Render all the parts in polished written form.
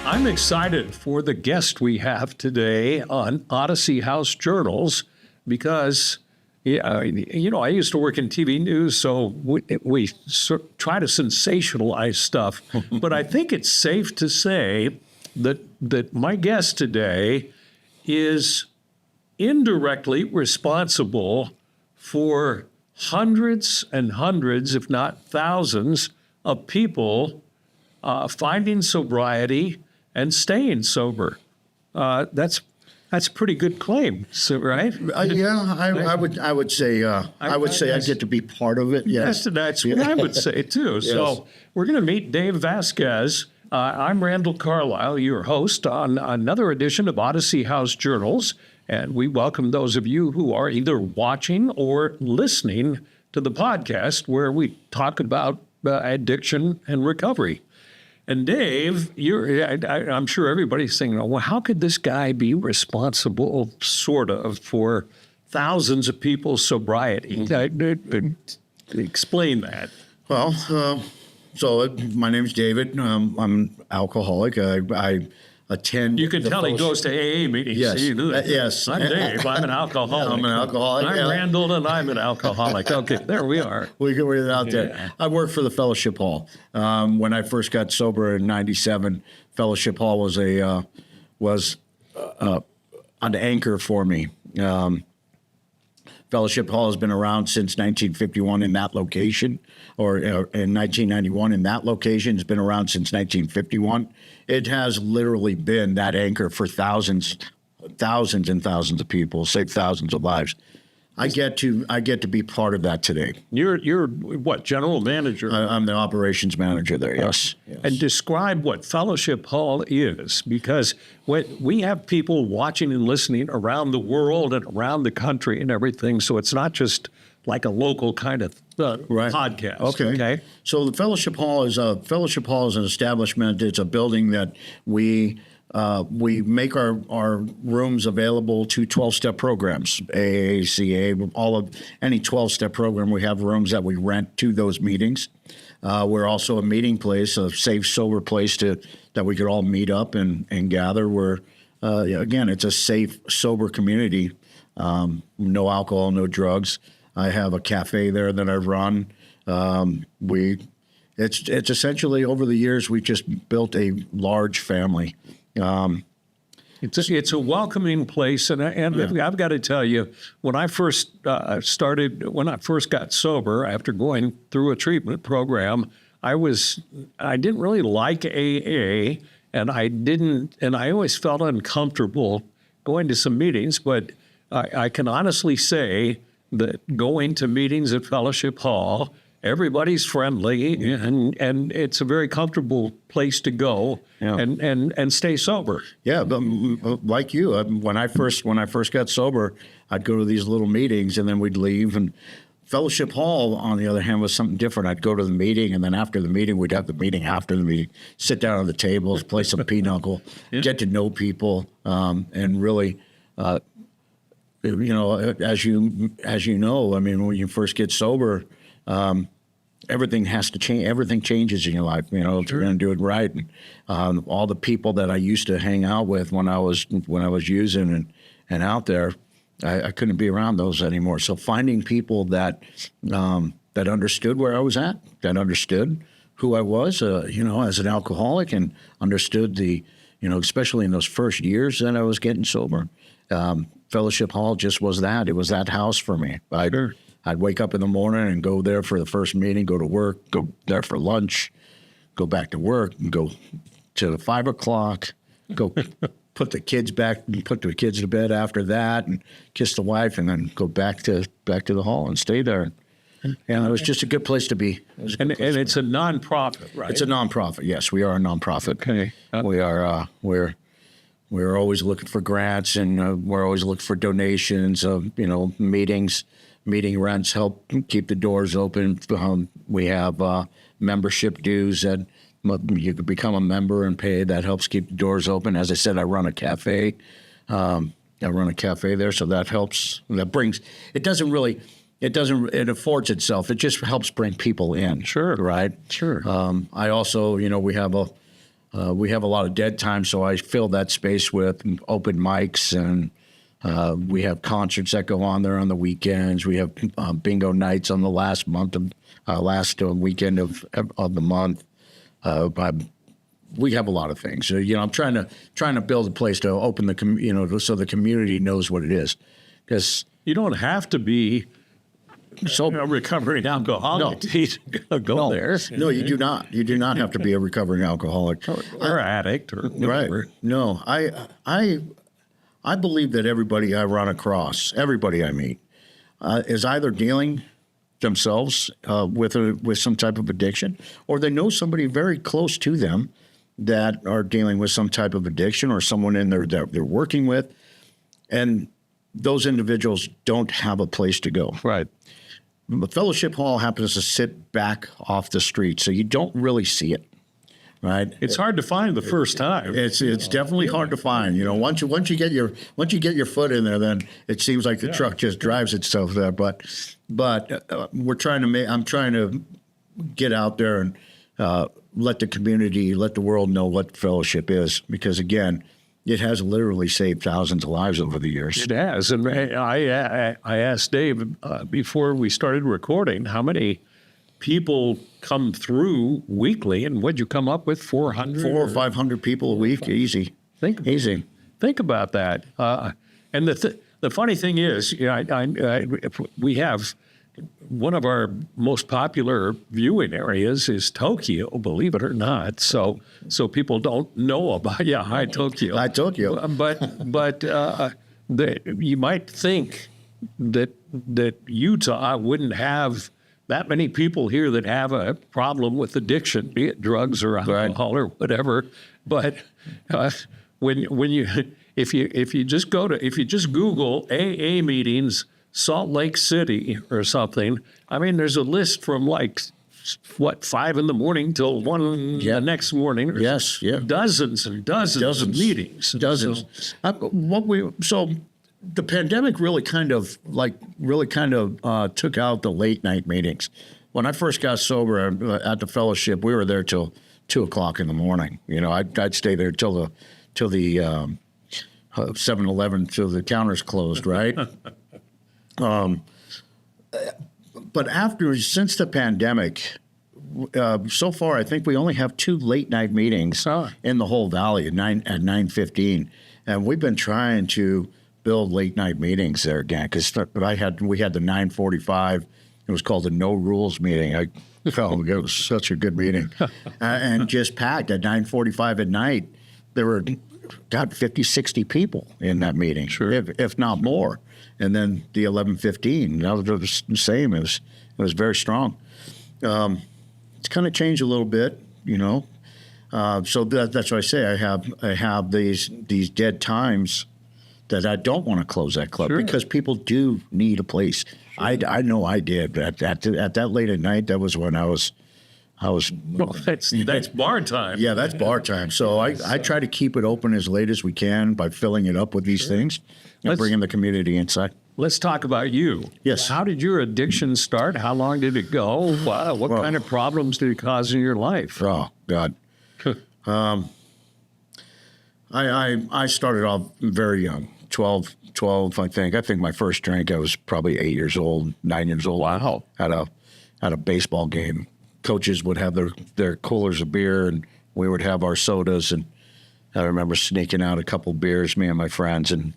I'm excited for the guest we have today on Odyssey House Journals because, I used to work in TV news, so we try to sensationalize stuff. But I think it's safe to say that my guest today is indirectly responsible for hundreds and hundreds, if not thousands, of people finding sobriety and staying sober. That's a pretty good claim, so, right? I would say I get to be part of it. Yes, that's what I would say too. Yes. So we're going to meet Dave Vasquez. I'm Randall Carlisle, your host on another edition of Odyssey House Journals, and we welcome those of you who are either watching or listening to the podcast where we talk about addiction and recovery. And Dave, I'm sure everybody's thinking, well, how could this guy be responsible, sort of, for thousands of people's sobriety? Explain that. Well, so my name's David. I'm an alcoholic. I attend. You can tell he goes to AA meetings. Yes. Yes. I'm Dave. I'm an alcoholic. I'm an alcoholic. I'm Randall, and I'm an alcoholic. Okay, there we are. We get it out there. Yeah. I work for the Fellowship Hall. When I first got sober in '97, Fellowship Hall was an anchor for me. Fellowship Hall has been around since 1951 in that location, or in 1991 in that location. It's been around since 1951. It has literally been that anchor for thousands and thousands of people, saved thousands of lives. I get to be part of that today. You're what, general manager? I'm the operations manager there. Yes. And describe what Fellowship Hall is, because we have people watching and listening around the world and around the country and everything. So it's not just like a local kind of podcast. Okay. So the Fellowship Hall is an establishment. It's a building that we make our rooms available to 12-step programs, AACA, any 12-step program. We have rooms that we rent to those meetings. We're also a meeting place, a safe, sober place that we could all meet up and gather. Where again, it's a safe, sober community. No alcohol, no drugs. I have a cafe there that I run. It's essentially, over the years, we just built a large family. It's a welcoming place, and I've got to tell you, when I first got sober after going through a treatment program, I didn't really like AA, and I always felt uncomfortable going to some meetings. But I can honestly say that going to meetings at Fellowship Hall, everybody's friendly, and it's a very comfortable place to go and stay sober. Yeah, but like you, when I first got sober, I'd go to these little meetings and then we'd leave. And Fellowship Hall, on the other hand, was something different. I'd go to the meeting, and then after the meeting, we'd have the meeting after the meeting, sit down on the tables, play some pinochle, get to know people, and really. As you know, I mean, when you first get sober, everything has to change. Everything changes in your life, if you're going to do it right. And all the people that I used to hang out with when I was using and out there, I couldn't be around those anymore. So finding people that understood where I was at, that understood who I was, as an alcoholic, and understood especially in those first years that I was getting sober. Fellowship Hall just was that. It was that house for me. I'd wake up in the morning and go there for the first meeting, go to work, go there for lunch, go back to work, and go to 5 o'clock, go put the kids to bed after that, and kiss the wife, and then go back to the hall and stay there. And it was just a good place to be. And it's a nonprofit, right? It's a nonprofit. Yes, we are a nonprofit. Okay. We are. We're always looking for grants, and we're always looking for donations of meetings. Meeting rents help keep the doors open. We have membership dues that you could become a member and pay. That helps keep the doors open. As I said, I run a cafe. There, so that helps. That brings. It doesn't really. it doesn't. It affords itself. It just helps bring people in. Sure. Right. Sure. I also, we have a lot of dead time, so I fill that space with open mics, and we have concerts that go on there on the weekends. We have bingo nights on the last weekend of the month. We have a lot of things. So, I'm trying to build a place to open so the community knows what it is, because you don't have to be a recovering alcoholic to go there. No, you do not. You do not have to be a recovering alcoholic or addict or whatever. Right. No, I believe that everybody I run across, everybody I meet, is either dealing themselves with some type of addiction, or they know somebody very close to them that are dealing with some type of addiction, or someone in there that they're working with, and those individuals don't have a place to go. Right. The fellowship hall happens to sit back off the street, so you don't really see it. Right. It's hard to find the first time. It's definitely hard to find. Once you get your foot in there, then it seems like the truck just drives itself there. But I'm trying to get out there and let the community, let the world know what fellowship is, because again, it has literally saved thousands of lives over the years. It has, and I asked Dave before we started recording how many people come through weekly, and what'd you come up with? 400? 400 or 500 people a week, easy. Easy. Think about that. And the funny thing is, we have one of our most popular viewing areas is Tokyo, believe it or not. So people don't know about hi Tokyo. Hi Tokyo. But you might think that Utah wouldn't have that many people here that have a problem with addiction, be it drugs or alcohol or whatever. But if you just Google AA meetings, Salt Lake City or something, I mean, there's a list from 5 in the morning till 1 the next morning. Yes, yeah. Dozens and dozens of meetings. Dozens. So the pandemic really kind of took out the late night meetings. When I first got sober at the fellowship, we were there till 2:00 in the morning. I'd stay there till the 7-Eleven till the counters closed, right? But since the pandemic, so far I think we only have 2 late night meetings in the whole valley at 9:15, and we've been trying to build late night meetings there again, because we had the 9:45. It was called the No Rules meeting. It was such a good meeting, and just packed at 9:45 at night. There were 50, 60 people in that meeting, if not more. And then the 11:15, that was the same. It was very strong. It's kind of changed a little bit, So that's why I say I have these dead times that I don't want to close that club, because people do need a place. I know I did. At that late at night, that was when I was. Well, that's bar time. Yeah, that's bar time. So I try to keep it open as late as we can by filling it up with these things and bringing the community inside. Let's talk about you. Yes. How did your addiction start? How long did it go? What kind of problems did it cause in your life? Oh, God. I started off very young, 12, I think. I think my first drink, I was probably 8 years old, 9 years old. Wow. At a baseball game. Coaches would have their coolers of beer, and we would have our sodas. And I remember sneaking out a couple beers, me and my friends, and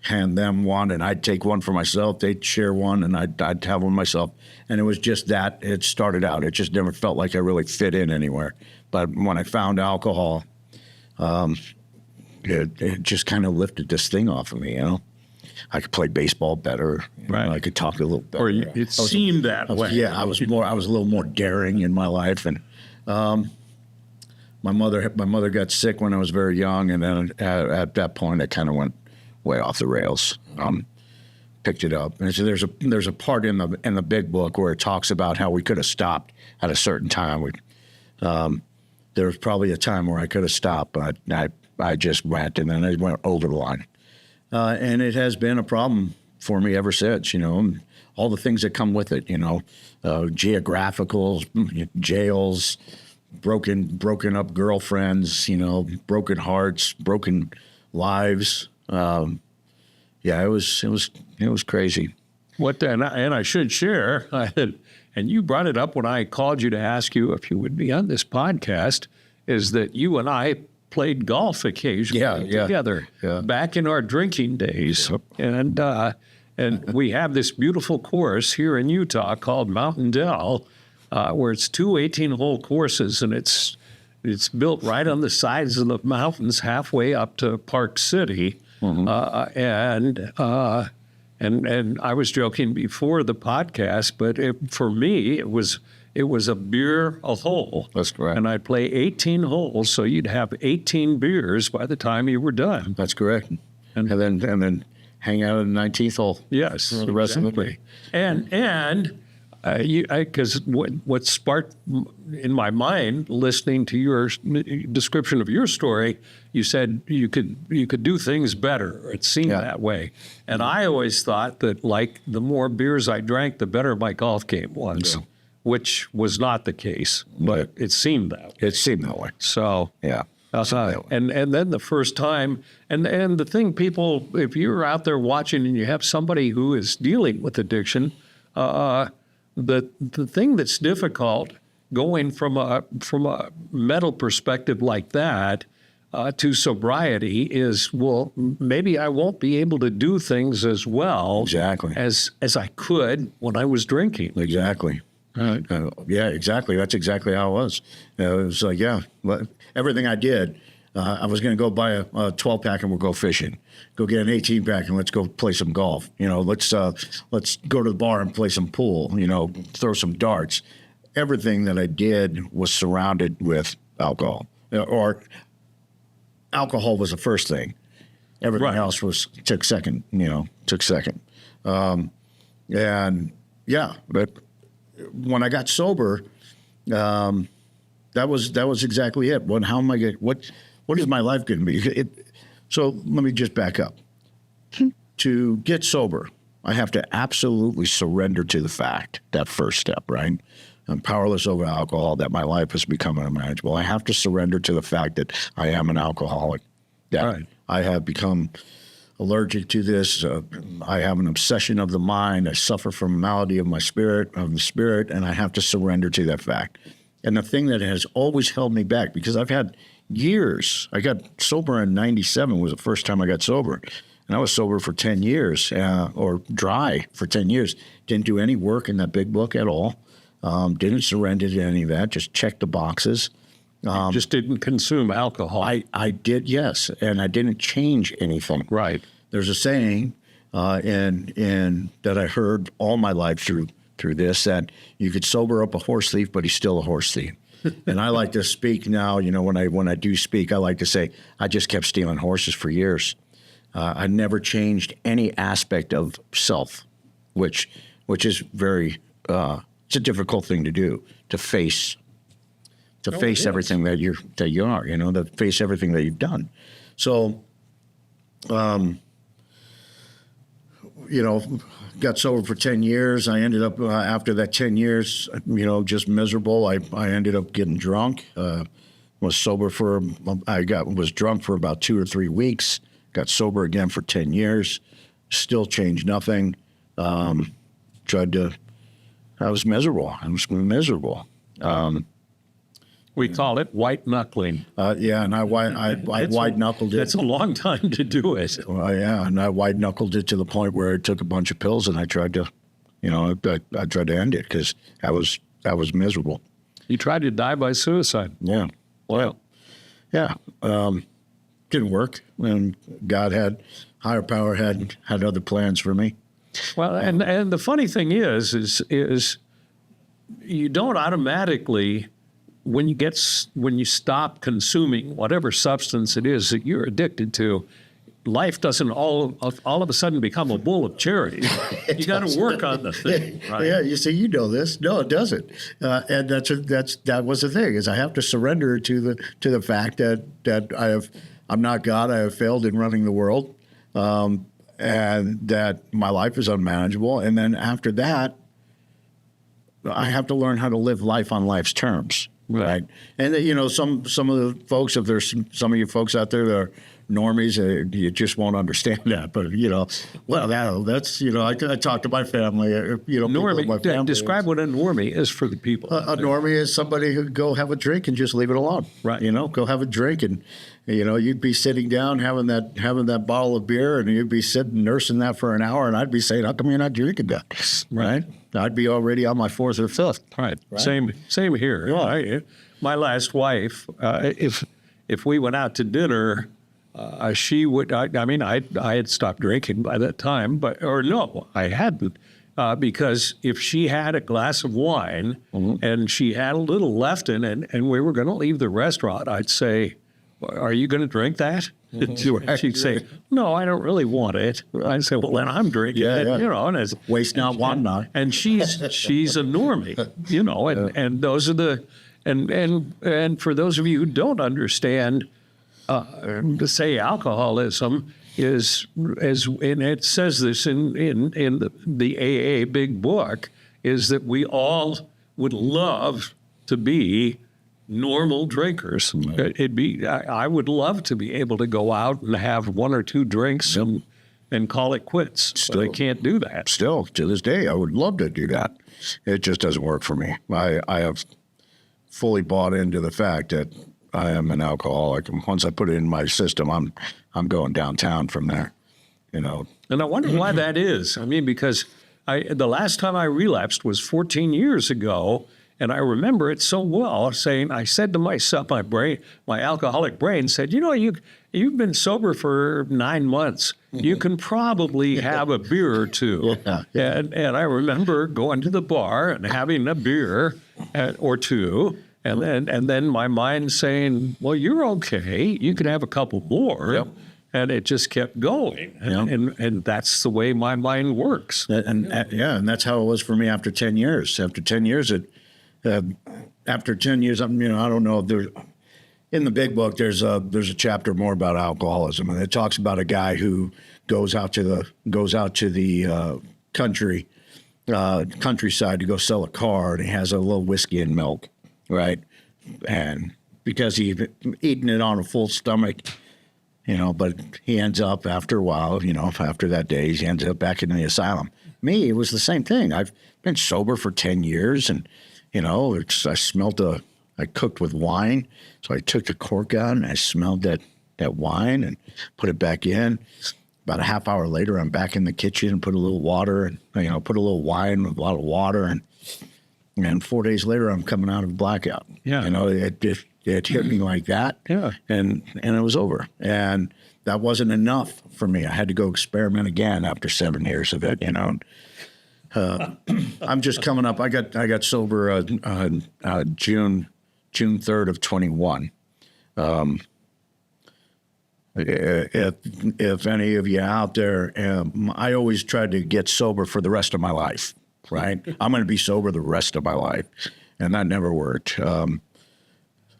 hand them one, and I'd take one for myself. They'd share one, and I'd have one myself. And it was just that it started out. It just never felt like I really fit in anywhere. But when I found alcohol, it just kind of lifted this thing off of me, I could play baseball better. Right. I could talk a little better. Or it seemed that way. Yeah, I was a little more daring in my life, and my mother got sick when I was very young, and then at that point I kind of went way off the rails. Picked it up, and so there's a part in the big book where it talks about how we could have stopped at a certain time. There was probably a time where I could have stopped, but I just went, and then I went over the line. And it has been a problem for me ever since, all the things that come with it, geographical, jails, broken up girlfriends, broken hearts, broken lives. Yeah, it was crazy. And I should share, and you brought it up when I called you to ask you if you would be on this podcast, is that you and I played golf occasionally together back in our drinking days. Yep. And we have this beautiful course here in Utah called Mountain Dell, where it's two 18-hole courses, and it's built right on the sides of the mountains halfway up to Park City. Mm-hmm. And I was joking before the podcast, but for me, it was a beer a hole. That's correct. And I'd play 18 holes, so you'd have 18 beers by the time you were done. That's correct. And then hang out at the 19th hole. Yes, the rest of the day. And because what sparked in my mind, listening to your description of your story, you said you could do things better. It seemed that way, and I always thought that like the more beers I drank, the better my golf game was, which was not the case, but it seemed that way. It seemed that way. So yeah. And then the first time, and the thing, people, if you're out there watching and you have somebody who is dealing with addiction, the thing that's difficult going from a mental perspective like that to sobriety is, well, maybe I won't be able to do things as well as I could when I was drinking. Exactly. Yeah, exactly. That's exactly how it was. It was like, everything I did, I was going to go buy a 12-pack and we'll go fishing. Go get an 18-pack and let's go play some golf. Let's go to the bar and play some pool. Throw some darts. Everything that I did was surrounded with alcohol, or alcohol was the first thing. Everything else took second. But when I got sober, that was exactly it. How am I going? What is my life going to be? So let me just back up. To get sober, I have to absolutely surrender to the fact, that first step, right? I'm powerless over alcohol, that my life has become unmanageable. I have to surrender to the fact that I am an alcoholic, that I have become allergic to this. I have an obsession of the mind. I suffer from a malady of the spirit, and I have to surrender to that fact. And the thing that has always held me back, because I've had years, I got sober in 97 was the first time I got sober. And I was sober for 10 years, or dry for 10 years. Didn't do any work in that big book at all. Didn't surrender to any of that, just checked the boxes. Just didn't consume alcohol. I did, yes, and I didn't change anything. Right. There's a saying in that I heard all my life through this, that you could sober up a horse thief, but he's still a horse thief. And I like to speak now, when I do speak, I like to say, I just kept stealing horses for years. I never changed any aspect of self, which is very, it's a difficult thing to do, to face everything that you are, to face everything that you've done. So, got sober for 10 years. I ended up, after that 10 years, just miserable. I ended up getting drunk, was drunk for about 2 or 3 weeks, got sober again for 10 years, still changed nothing. I was miserable. We call it white knuckling. And I white knuckled it. That's a long time to do it. And I white knuckled it to the point where I took a bunch of pills and I tried to, I tried to end it because I was miserable. You tried to die by suicide. Yeah. Well, yeah. Didn't work, and higher power had other plans for me. Well, and the funny thing is you don't automatically, when you stop consuming whatever substance it is that you're addicted to, life doesn't all of a sudden become a bowl of cherries. You got to work on the thing, right? Yeah, you see, this. No, it doesn't. And that was the thing, is I have to surrender to the fact that I'm not God. I have failed in running the world. and that my life is unmanageable. And then after that, I have to learn how to live life on life's terms. Right. And, you know, some of the folks, if there's some of you folks out there that are normies, you just won't understand that. But, you know, well, that's, you know, I talk to my family, you know. Normie, my family describe what a normie is for the people. A normie is somebody who go have a drink and just leave it alone. Right. You know, go have a drink and, you know, you'd be sitting down having that bottle of beer and you'd be sitting nursing that for an hour and I'd be saying, how come you're not drinking that? Right. I'd be already on my fourth or fifth. Right. Same here. Yeah. My last wife, if we went out to dinner, she would. I mean, I had stopped drinking by that time, I hadn't, because if she had a glass of wine and she had a little left in it, and we were going to leave the restaurant, I'd say, "Are you going to drink that?" She'd say, "No, I don't really want it." I'd say, "Well, then I'm drinking it." Yeah. You know, and it's waste not, want not. And she's a normie, you know, and those are the and for those of you who don't understand, to say alcoholism is and it says this in the AA Big Book, is that we all would love to be normal drinkers. I would love to be able to go out and have one or two drinks and call it quits. But I can't do that. Still, to this day, I would love to do that. It just doesn't work for me. I have fully bought into the fact that I am an alcoholic, and once I put it in my system, I'm going downtown from there. You know. And I wonder why that is. I mean, because the last time I relapsed was 14 years ago. And I remember it so well, I said to myself, my alcoholic brain said, you know, you've been sober for 9 months. You can probably have a beer or two. Yeah. And I remember going to the bar and having a beer or two. And then my mind saying, well, you're okay. You can have a couple more. Yep. And it just kept going. And that's the way my mind works. And that's how it was for me after 10 years. After 10 years, after 10 years, I don't know. In the Big Book, there's a chapter more about alcoholism, and it talks about a guy who goes out to the countryside to go sell a car, and he has a little whiskey and milk, right? And because he'd eaten it on a full stomach, but he ends up after a while, after that day, he ends up back in the asylum. Me, it was the same thing. I've been sober for 10 years, and I cooked with wine. So I took the cork out and I smelled that wine and put it back in. About a half hour later, I'm back in the kitchen and put a little water and, put a little wine with a lot of water. And 4 days later, I'm coming out of blackout. Yeah. It hit me like that. Yeah. And it was over. And that wasn't enough for me. I had to go experiment again after 7 years of it, I'm just coming up. I got sober June 3rd of 21. If any of you out there, I always tried to get sober for the rest of my life. Right, I'm going to be sober the rest of my life, and that never worked. From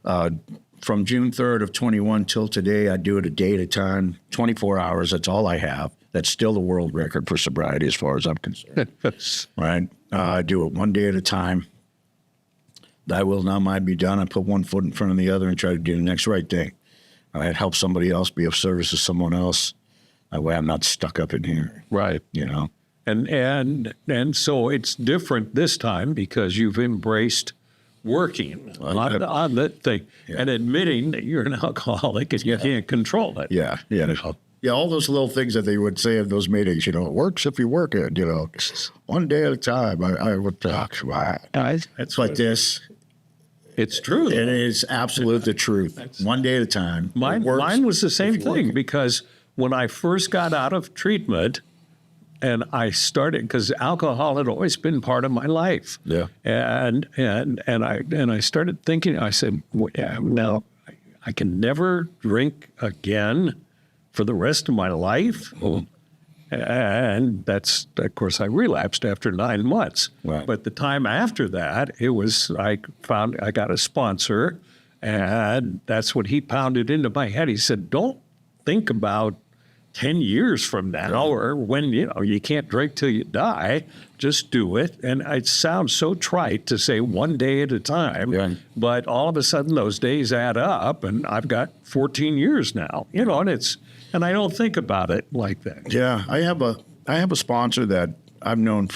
June 3rd of 21 till today, I do it a day at a time, 24 hours. That's all I have. That's still the world record for sobriety as far as I'm concerned. Right? I do it one day at a time. Thy will not mine be done. I put one foot in front of the other and try to do the next right thing. I help somebody else, be of service to someone else. That way I'm not stuck up in here. Right. And so it's different this time because you've embraced working on that thing and admitting that you're an alcoholic and you can't control it. Yeah. Yeah, all those little things that they would say at those meetings, it works if you work it, one day at a time. I would talk about it. It's like this. It's true. It is absolute the truth. One day at a time. Mine was the same thing because when I first got out of treatment and I started, because alcohol had always been part of my life. Yeah. And I started thinking, I said, now I can never drink again for the rest of my life. And that's, of course, I relapsed after 9 months. Right. But the time after that, I got a sponsor, and that's what he pounded into my head. He said, don't think about 10 years from now, or when, you can't drink till you die, just do it. And it sounds so trite to say one day at a time, but all of a sudden those days add up, and I've got 14 years now, and I don't think about it like that. Yeah, I have a sponsor that I've known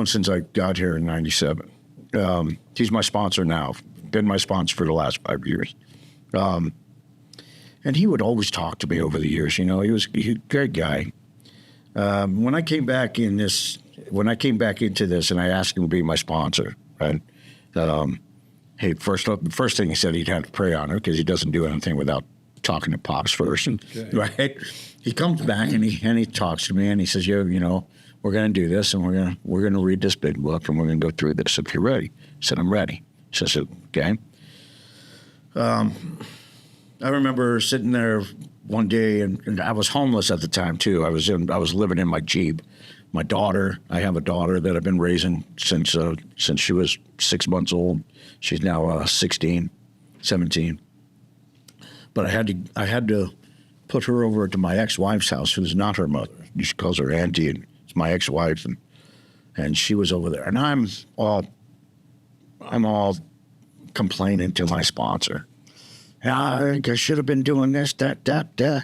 since I got here in '97. He's my sponsor now, been my sponsor for the last 5 years. And he would always talk to me over the years. He was a great guy. When I came back into this, and I asked him to be my sponsor, right? Hey, first thing he said, he'd have to pray on it because he doesn't do anything without talking to Pops first, right? He comes back and he talks to me and he says, we're going to do this, and we're going to read this big book, and we're going to go through this if you're ready. I said, I'm ready. So I said, okay. I remember sitting there one day, and I was homeless at the time too. I was living in my Jeep. I have a daughter that I've been raising since she was 6 months old. She's now 16, 17. But I had to put her over to my ex-wife's house, who's not her mother. She calls her auntie, and it's my ex-wife, and she was over there. And I'm all complaining to my sponsor. I think I should have been doing this, that, did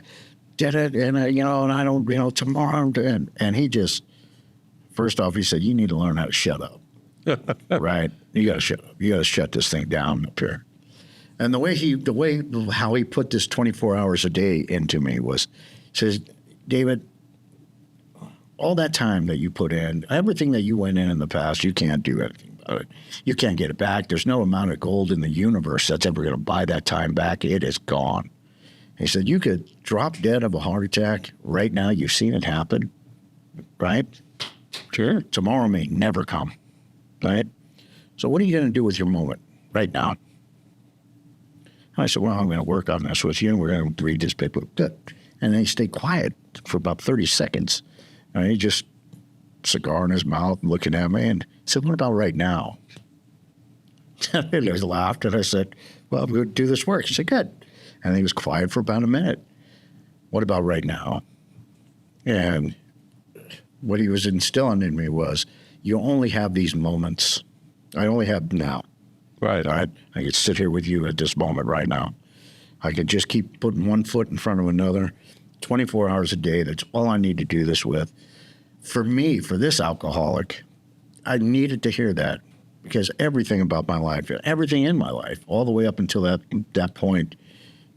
it, and and I don't, tomorrow, and he just, first off, he said, you need to learn how to shut up, right? You got to shut up. You got to shut this thing down up here. And how he put this 24 hours a day into me was, says, David, all that time that you put in, everything that you went in the past, you can't do anything about it. You can't get it back. There's no amount of gold in the universe that's ever going to buy that time back. It is gone. He said, you could drop dead of a heart attack right now. You've seen it happen, right? Sure. Tomorrow may never come, right? So what are you going to do with your moment right now? I said, well, I'm going to work on this with you, and we're going to read this paper. Good. And then he stayed quiet for about 30 seconds. And he just, cigar in his mouth, looking at me, and said, what about right now? And he laughed, and I said, well, we'll do this work. He said, good. And he was quiet for about a minute. What about right now? And what he was instilling in me was, you only have these moments. I only have now. Right. I could sit here with you at this moment right now. I could just keep putting one foot in front of another, 24 hours a day. That's all I need to do this with. For me, for this alcoholic, I needed to hear that, because everything about my life, everything in my life, all the way up until that point,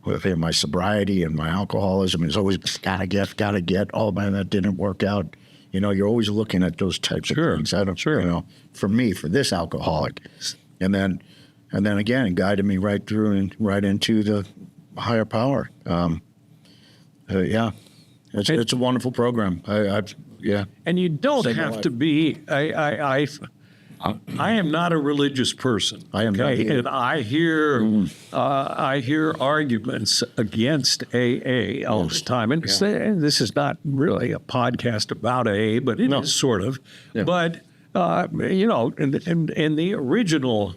with my sobriety and my alcoholism, is always gotta get. Oh man, that didn't work out. You're always looking at those types of things. For me, for this alcoholic, and then again, it guided me right through and right into the higher power. It's a wonderful program. And you don't have to be. I am not a religious person. I am not either. And I hear arguments against AA all the time. And this is not really a podcast about AA, but it is sort of. Yeah. But in the original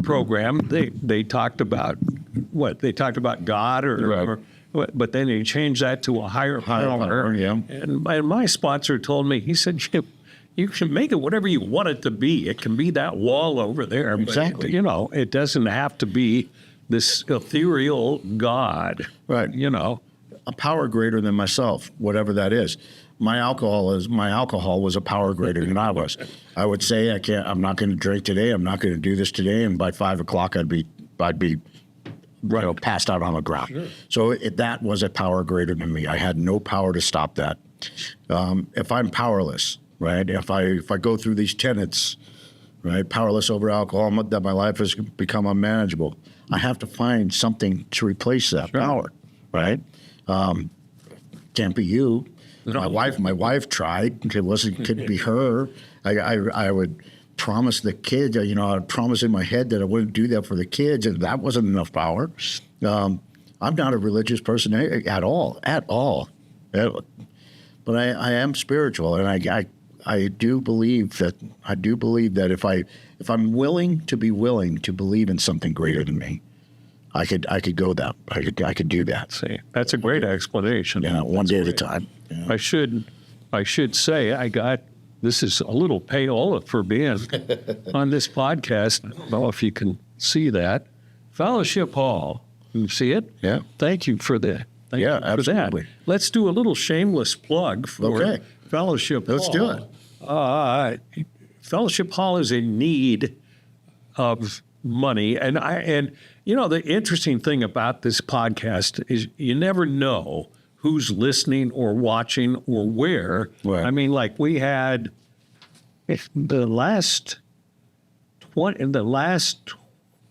program, they talked about what? They talked about God or but then they changed that to a higher power. And my sponsor told me, he said, you can make it whatever you want it to be. It can be that wall over there. Exactly. But, it doesn't have to be this ethereal God. Right. A power greater than myself, whatever that is. My alcohol was a power greater than I was. I would say, I'm not going to drink today. I'm not going to do this today. And by 5 o'clock, I'd be passed out on the ground. Sure. So that was a power greater than me. I had no power to stop that. If I'm powerless, right? If I go through these tenets, right? Powerless over alcohol, that my life has become unmanageable. I have to find something to replace that power, right? Can't be you. No. My wife tried. Couldn't be her. I would promise the kids, I would promise in my head that I wouldn't do that for the kids, and that wasn't enough power. I'm not a religious person at all. But I am spiritual, and I do believe that if I'm willing to believe in something greater than me, I could go that. I could do that. See, that's a great explanation. Yeah, one day at a time. Yeah. I should say this is a little payola for being on this podcast. I don't know if you can see that. Fellowship Hall. You see it? Yeah. Thank you for that. Yeah, absolutely. Let's do a little shameless plug for Okay. Fellowship Hall. Let's do it. Fellowship Hall is in need of money, and the interesting thing about this podcast is you never know who's listening or watching or where. Right. I mean, like we had in the last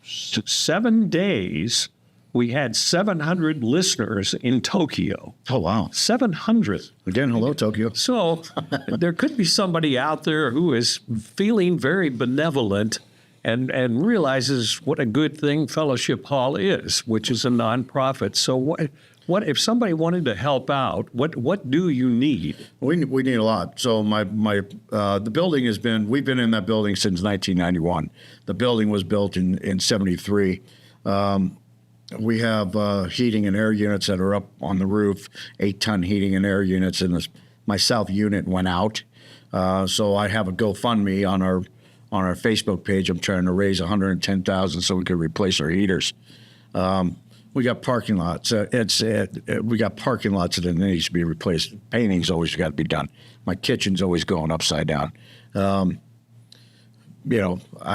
7 days, we had 700 listeners in Tokyo. Oh, wow. 700. Again, hello, Tokyo. So there could be somebody out there who is feeling very benevolent and realizes what a good thing Fellowship Hall is, which is a nonprofit. So what if somebody wanted to help out? What do you need? We need a lot. So the building we've been in that building since 1991. The building was built in 73. We have heating and air units that are up on the roof, 8-ton heating and air units, and my south unit went out. So I have a GoFundMe on our Facebook page. I'm trying to raise $110,000 so we could replace our heaters. We got parking lots. We got parking lots that needs to be replaced. Painting's always got to be done. My kitchen's always going upside down. I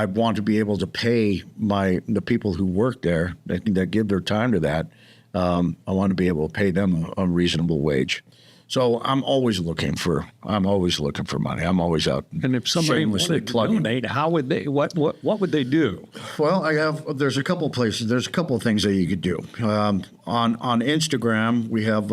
want to be able to pay the people who work there that give their time to that. I want to be able to pay them a reasonable wage. So I'm always looking for money. I'm always out. And if somebody wanted to donate, how would they? What would they do? Well, there's a couple places. There's a couple of things that you could do. On Instagram, we have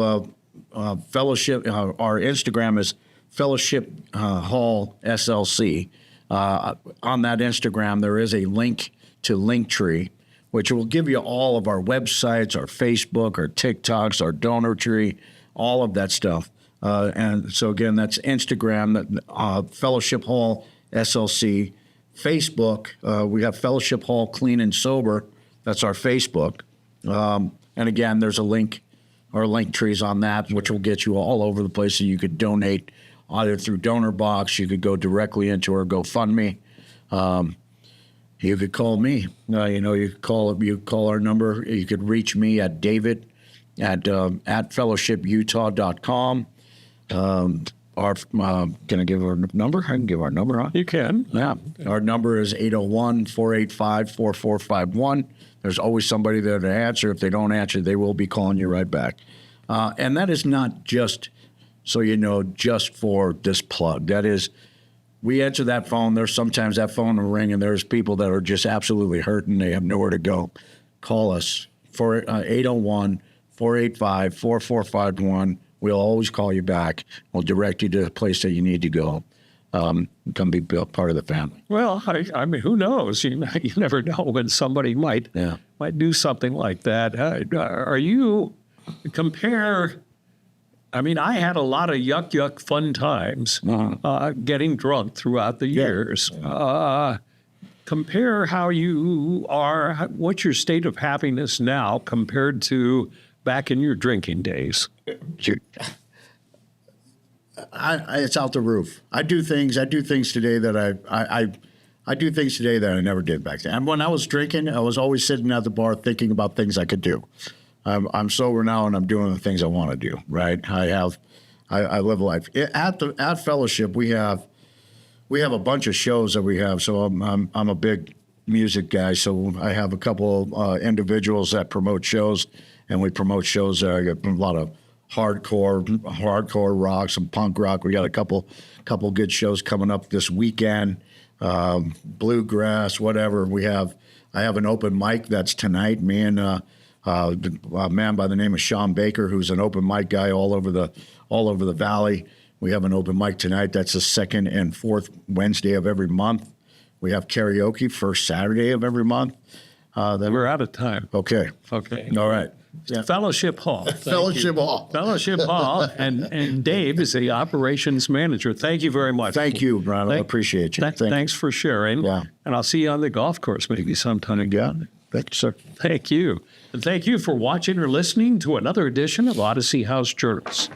Fellowship. Our Instagram is Fellowship Hall SLC. On that Instagram, there is a link to Linktree, which will give you all of our websites, our Facebook, our TikToks, our donor tree, all of that stuff. And so, again, that's Instagram, Fellowship Hall SLC. Facebook, we have Fellowship Hall Clean and Sober. That's our Facebook. And, again, there's a link or link trees on that, which will get you all over the place. So you could donate either through Donor Box. You could go directly into our GoFundMe. You could call me. You could call our number. You could reach me at David at fellowshiputah.com. Can I give our number? I can give our number, huh? You can. Yeah. Our number is 801-485-4451. There's always somebody there to answer. If they don't answer, they will be calling you right back. And that is not just, so you know, just for this plug. That is, we answer that phone. There's sometimes that phone will ring, and there's people that are just absolutely hurting. They have nowhere to go. Call us for 801-485-4451. We'll always call you back. We'll direct you to the place that you need to go. Come be part of the family. Well, I mean, who knows? You never know when somebody might do something like that. Are you compare? I mean, I had a lot of yuck fun times getting drunk throughout the years. Compare how you are. What's your state of happiness now compared to back in your drinking days? It's out the roof. I do things today that I do things today that I never did back then. And when I was drinking, I was always sitting at the bar thinking about things I could do. I'm sober now, and I'm doing the things I want to do. Right? I live life at Fellowship. We have a bunch of shows that we have. So I'm a big music guy. So I have a couple individuals that promote shows, and we promote shows that I get a lot of hardcore rock, some punk rock. We got a couple good shows coming up this weekend. Bluegrass, whatever. I have an open mic that's tonight. Me and a man by the name of Sean Baker, who's an open mic guy all over the valley. We have an open mic tonight. That's the second and fourth Wednesday of every month. We have karaoke first Saturday of every month. Then we're out of time. Okay. All right. Yeah. Fellowship Hall. Fellowship Hall. Fellowship Hall. And Dave is the operations manager. Thank you very much. Thank you, Brian. I appreciate you. Thanks for sharing. Yeah. And I'll see you on the golf course maybe sometime again. Thank you, sir. Thank you. And thank you for watching or listening to another edition of Odyssey House Journals.